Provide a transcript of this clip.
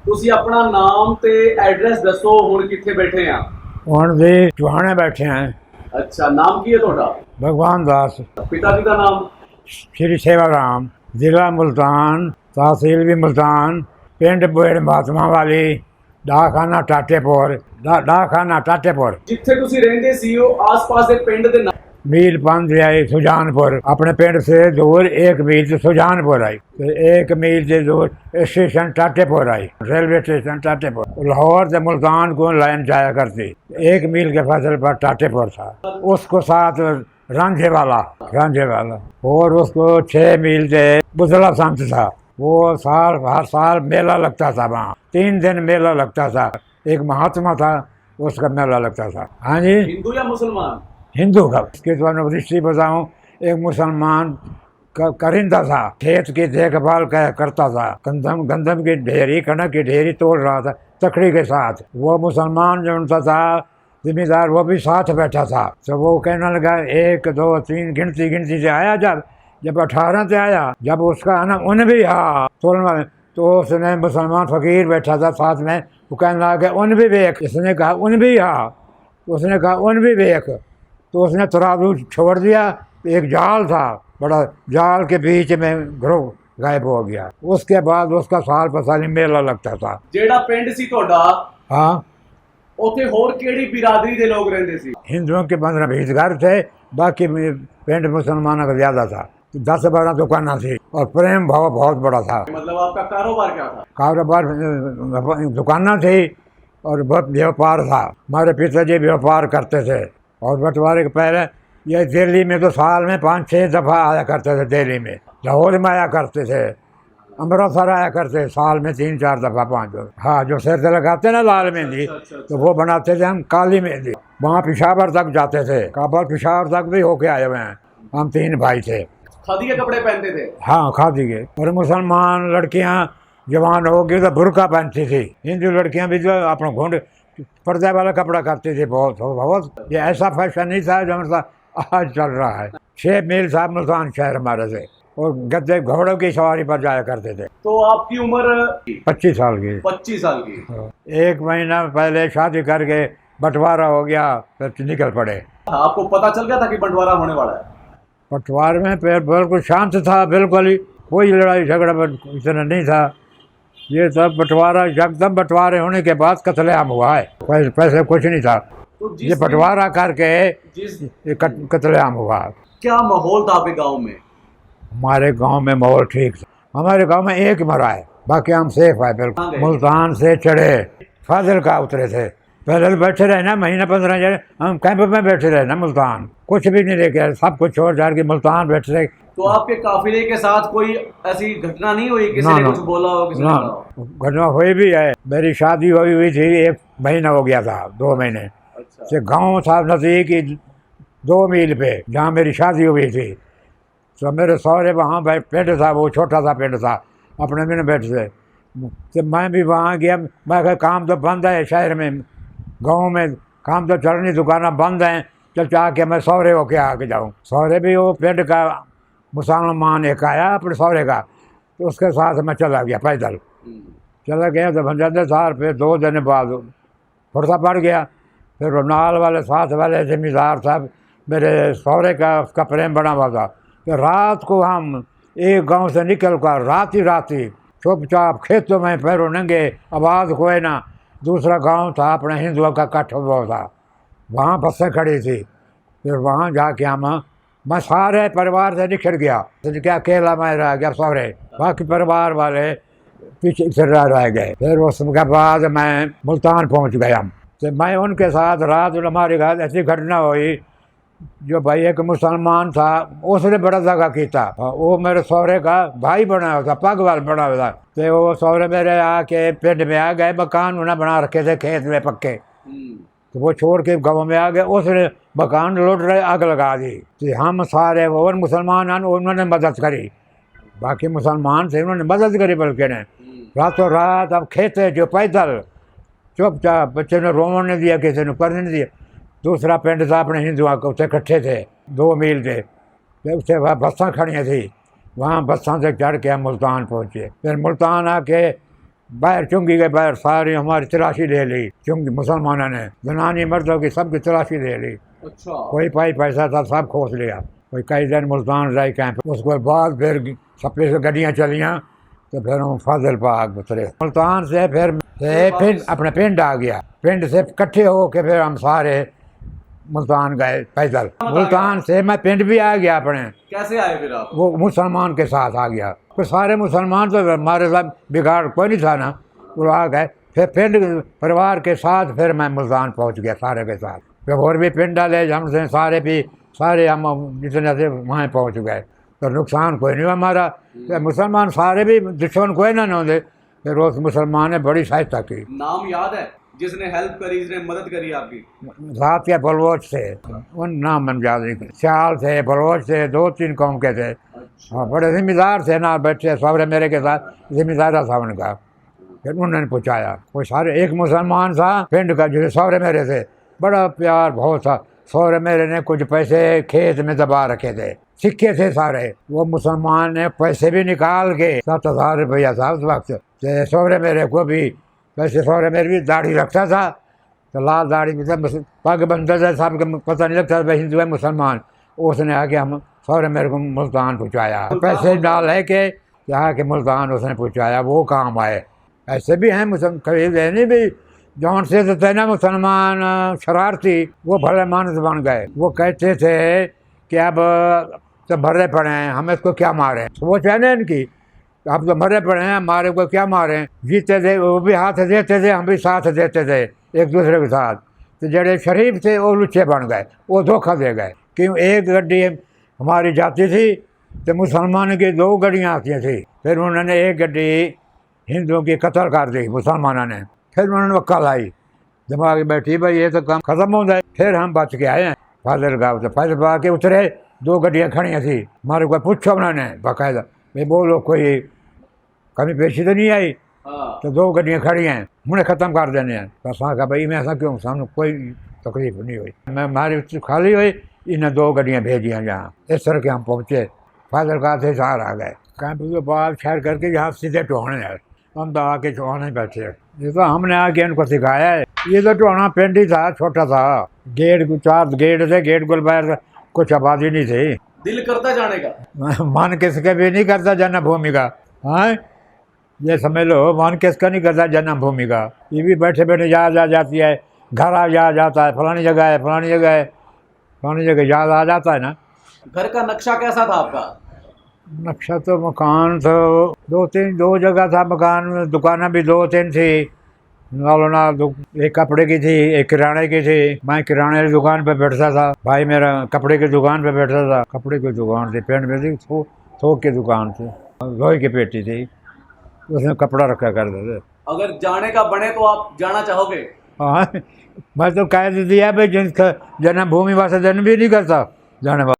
ਤੁਸੀਂ ਆਪਣਾ ਨਾਮ ਤੇ ਐਡਰੈਸ ਦੱਸੋ, ਹੁਣ ਕਿੱਥੇ ਬੈਠੇ ਆ? ਹੁਣ ਵੀ ਚੁਹਾਣੇ बैठे हैं। ਅੱਛਾ, ਨਾਮ ਕੀ ਹੈ ਤੁਹਾਡਾ? भगवान दास, ਪਿਤਾ ਜੀ ਦਾ ਨਾਮ? श्री सेवाराम, जिला मुल्तान, तहसील भी मुल्तान, पिंड बुएड़ महात्मा वाली, डाखाना टाटेपुर, डाखाना टाटेपुर। ਜਿੱਥੇ ਤੁਸੀਂ ਰਹਿੰਦੇ ਸੀ ਉਹ ਆਸ-ਪਾਸ ਦੇ ਪਿੰਡ ਦੇ ਨਾਮ? मील पंथ आई सुजानपुर, अपने पिंड से दूर 1 मील से सुजानपुर आई, तो 1 मील से दूर स्टेशन टाटेपुर आई, रेलवे स्टेशन टाटेपुर। लाहौर से मुल्तान को लाइन जाया करती, 1 मील के फासले पर टाटेपुर था। उसको साथ रांझे वाला और उसको 6 मील से बुजला संत था। वो हर साल मेला लगता था वहाँ, 3 दिन मेला लगता था। एक महात्मा था, उसका मेला लगता था। हाँ जी, हिंदू या मुसलमान? हिंदू का। इसके दृष्टि बताऊँ, एक मुसलमान करिंदा था, खेत की देखभाल करता था, गंदम की ढेरी, कनक की ढेरी तोड़ रहा था तकड़ी के साथ। वो मुसलमान जो उनका था जिम्मेदार, वो भी साथ बैठा था। तो वो कहने लगा 1 2 3 गिनती से आया। जब 18 से आया, जब उसका ना उन भी हाँ तो उसने मुसलमान फकीर बैठा था साथ में, वो कहने लगा उन भी वेख। इसने कहा उन भी हाँ, उसने कहा उन भी वेख। तो उसने तराजू छोड़ दिया। एक जाल था, बड़ा जाल के बीच में ग्रोह गायब हो गया। उसके बाद उसका साल पसाली मेला लगता था। ਜਿਹੜਾ ਪਿੰਡ ਸੀ ਤੁਹਾਡਾ, हाँ, ਉੱਥੇ ਹੋਰ ਕਿਹੜੀ ਬਿਰਾਦਰੀ ਦੇ ਲੋਕ ਰਹਿੰਦੇ ਸੀ? हिंदुओं के 15-20 घर थे, बाकी पिंड मुसलमानों का ज़्यादा था। 10-12 दुकानें थी और प्रेम भाव बहुत बड़ा था। मतलब आपका कारोबार क्या था? कारोबार दुकानें थी और बहुत व्यापार था। हमारे पिताजी व्यापार करते थे। और बंटवारे के पहले ये दिल्ली में तो साल में 5-6 दफ़ा आया करते थे। दिल्ली में, लाहौर में आया करते थे, अमृतसर आया करते साल में 3-4 दफ़ा 5 दफ़ा। हाँ, जो सिर से लगाते ना लाल मेहंदी, तो वो बनाते थे हम काली मेहंदी। वहाँ पेशावर तक जाते थे, काबुल पेशावर तक भी होके आए हुए हैं। हम 3 भाई थे। खादी के कपड़े पहनते थे? हाँ, खादी के। और मुसलमान लड़कियाँ जवान हो गई तो बुर्का पहनती थी। हिंदू लड़कियाँ भी जो अपना घूंड पर्दे वाला कपड़ा करती थी। बहुत ये ऐसा फैशन नहीं था जो मतलब आज चल रहा है। 6 मील था मुल्तान शहर हमारे से, और गद्दे घोड़ों की सवारी पर जाया करते थे। तो आपकी उम्र? 25 साल की। 25 साल की। 1 महीना पहले शादी करके बंटवारा हो गया, फिर निकल पड़े। आपको पता चल गया था कि बंटवारा होने वाला है? बंटवारे में फिर बिल्कुल शांत था, बिल्कुल ही कोई लड़ाई झगड़ा इतना नहीं था। ये सब बंटवारा एकदम बंटवारे होने के बाद कत्लेआम हुआ है। पैसे कुछ नहीं था, तो ये बंटवारा करके ये कत्लेआम हुआ। क्या माहौल था आपके गांव में? हमारे गांव में माहौल ठीक था। हमारे गांव में एक मरा है, बाकी हम सेफ है बिल्कुल। मुल्तान से चढ़े फाजिल का उतरे थे, पहले बैठे रहे ना महीना 15 दिन हम कैंप में बैठे रहे ना। मुल्तान कुछ भी नहीं लेके, सब कुछ छोड़ छाड़ के मुल्तान बैठे रहे। तो आपके काफिले के साथ कोई ऐसी घटना नहीं हुई? किसी ने कुछ बोला हो? किसी ने कहा हो? घटना हुई भी है। मेरी शादी हुई थी, 1 महीना हो गया था, 2 महीने। अच्छा। से गांव था नज़दीक ही 2 मील पे, जहाँ मेरी शादी हुई थी। तो मेरे सहुरे वहाँ पिंड था, वो छोटा सा पिंड था, अपने में बैठे थे। तो मैं भी वहाँ गया। मैं कहा काम तो बंद है शहर में, गाँव में काम तो चलनी, दुकानें बंद हैं, चल चाह के मैं सहुरे होके आके जाऊँ। सहुरे भी वो पिंड का मुसलमान एक आया अपने सहुरे का, तो उसके साथ मैं चला गया पैदल। चला गया तो भंजाते सार, फिर 2 दिन बाद फुर्सा पड़ गया। फिर नाल वाले साथ वाले जमींदार साहब मेरे सहुरे का, उसका प्रेम बना हुआ था। तो रात को हम एक गांव से निकल कर रात ही चुपचाप खेतों में पैरों नंगे, आवाज़ कोई ना। दूसरा गांव था अपने हिंदुओं का कठवा था, वहाँ बसें खड़ी थी। फिर वहाँ जाके मैं सारे परिवार से निकल गया, तो क्या अकेला मैं रह गया सहुरे, बाकी परिवार वाले पीछे से रह गए। फिर उसके बाद मैं मुल्तान पहुँच गया। तो मैं उनके साथ रात, हमारे घर ऐसी घटना हुई, जो भाई एक मुसलमान था, उसने बड़ा दगा किया था। वो मेरे सहुरे का भाई बना हुआ था, पगवाल बना हुआ था। तो वो सहुरे मेरे आके पिंड में आ गए, मकान उन्हें बना रखे थे खेत में पक्के। तो वो छोड़ के गाँव में आ गए, उसने मकान लौट रहे आग लगा दी। तो हम सारे और मुसलमान उन्होंने मदद करी, बाकी मुसलमान थे उन्होंने मदद करी। बल्कि ने रातों रात अब खेते जो पैदल चुपचाप, बच्चे ने रोवन नहीं दिया, किसी ने करने नहीं दिया। दूसरा पिंड था अपने हिंदुओं को, उत्थे इकट्ठे थे 2 मील थे। फिर उससे वहाँ बसें खड़ियाँ थी, वहाँ बसों से चढ़ के हम मुल्तान पहुँचे। फिर मुल्तान आके बाहर चुंगी गए, बाहर सारी हमारी तलाशी ले ली चुंगी, मुसलमानों ने जनानी मर्दों की सबकी तलाशी ले ली। अच्छा। कोई पाई पैसा था सब खोस लिया। कोई कई दिन मुल्तान रहे कैंप, उसके बाद फिर सप्पे से गड्डियाँ चलियाँ तो फिर हम फाजिल पाक उतरे। मुल्तान से फिर अपने पिंड आ गया। पिंड से इकट्ठे हो के फिर हम सारे मुल्तान गए पैदल। मुल्तान से मैं पिंड भी आ गया अपने। कैसे आए फिर आप? वो मुसलमान के साथ आ गया। फिर सारे मुसलमान तो हमारे साथ बिगाड़ कोई नहीं था ना, वो आ गए। फिर पिंड परिवार के साथ फिर मैं मुल्तान पहुंच गया सारे के साथ। फिर और भी पिंड डाले हमसे सारे हम जितने से वहाँ पहुँच गए। तो नुकसान कोई नहीं हमारा। फिर मुसलमान सारे भी दुश्मन कोई ना होते। फिर उस मुसलमान ने बड़ी सहायता की। नाम याद है जिसने हेल्प करी, जिसने मदद करी आपकी? रात के बलवोच से, उन नाम मन याद नहीं। सियाल थे, बलवोच थे, 2-3 कौम के थे। हाँ, बड़े जिम्मेदार थे ना, बैठे सौरे मेरे के साथ जिम्मेदार था उनका। फिर उन्होंने पूछाया। कोई सारे एक मुसलमान था पिंड का जिसे सौरे मेरे थे, बड़ा प्यार बहुत था। सौरे मेरे ने कुछ पैसे खेत में दबा रखे थे, सिक्के थे सारे। वो मुसलमान ने पैसे भी निकाल के 7,000 रुपया था उस वक्त। सौरे मेरे को भी वैसे सौरे मेरे भी दाढ़ी रखता था, तो लाल दाढ़ी पग बनता था, सब पता नहीं लगता था हिंदू है मुसलमान। उसने आके हम सौरे मेरे को मुल्तान पहुँचाया। पैसे डाल है कि यहाँ के मुल्तान उसने पहुँचाया, वो काम आए। ऐसे भी हैं मुसलमान कभी लेने भी जौन से तो थे ना मुसलमान शरारती, वो भले मानस बन गए। वो कहते थे कि अब तो भरे पड़े हैं, हम इसको क्या मारें। वो चाहे इनकी अब तो मरे पड़े हैं, हमारे को क्या मारें। जीते थे वो भी हाथ देते थे, हम भी साथ देते थे एक दूसरे के साथ। तो जड़े शरीफ थे वो लुच्चे बन गए, वो धोखा दे गए। क्यों एक गड्डी हमारी जाती थी तो मुसलमान की 2 गड्डियाँ आती थी। फिर उन्होंने एक गड्डी हिंदुओं की कत्ल कर दी मुसलमानों ने। फिर उन्होंने वक्ल आई, दिमाग में बैठी भाई ये तो काम खत्म हो जाए। फिर हम बच के आए हैं फाजिल गाँव से। फाजिल गाँव के उतरे, 2 गड्डियाँ खड़ी थी। हमारे को पूछो उन्होंने बाकायदा, भाई बोलो कोई कमी पेशी तो नहीं आई? तो 2 गड्डियाँ खड़ी हैं, हमने ख़त्म कर देने हैं। तो कहा भाई मैं ऐसा क्यों, सामने कोई तकलीफ नहीं हुई। मैं हमारी खाली हुई, इन्हें 2 गड्डियाँ भेजियाँ यहाँ। इस तरह के हम पहुँचे, फाजिल गाँव से शहर आ गए। कैंप के बाद शहर करके यहाँ सीधे टोहने है। हम तो आके टोहने बैठे। ये तो हमने आके इनको सिखाया है। ये तो टोहना पिंड ही था, छोटा था। गेट 4 गेट थे, गेट गुल बाहर कुछ आबादी नहीं थी। दिल करता जाने का? मन किसके भी नहीं करता जन्मभूमि का। हाँ ये समझ लो, मन किसका नहीं करता जन्मभूमि का। ये भी बैठे बैठे याद आ जाती है, घर आ जाता है, फलानी जगह है, फलानी जगह है, फलानी जगह याद आ जाता है ना। घर का नक्शा कैसा था आपका? नक्शा तो मकान तो 2 जगह था मकान। दुकानें भी 2-3 थी। एक कपड़े की थी, एक किराने की थी। मैं किराने की दुकान पे बैठता था, भाई मेरा कपड़े की दुकान पे बैठता था। कपड़े की दुकान थी पिंड में थी, थोक की दुकान थी, लोहे की पेटी थी, उसमें कपड़ा रखा करते थे। अगर जाने का बने तो आप जाना चाहोगे? हाँ मैं तो कह दिया भाई जिनका जन्मभूमि वास्ते जन्म भी नहीं करता जाने वाला।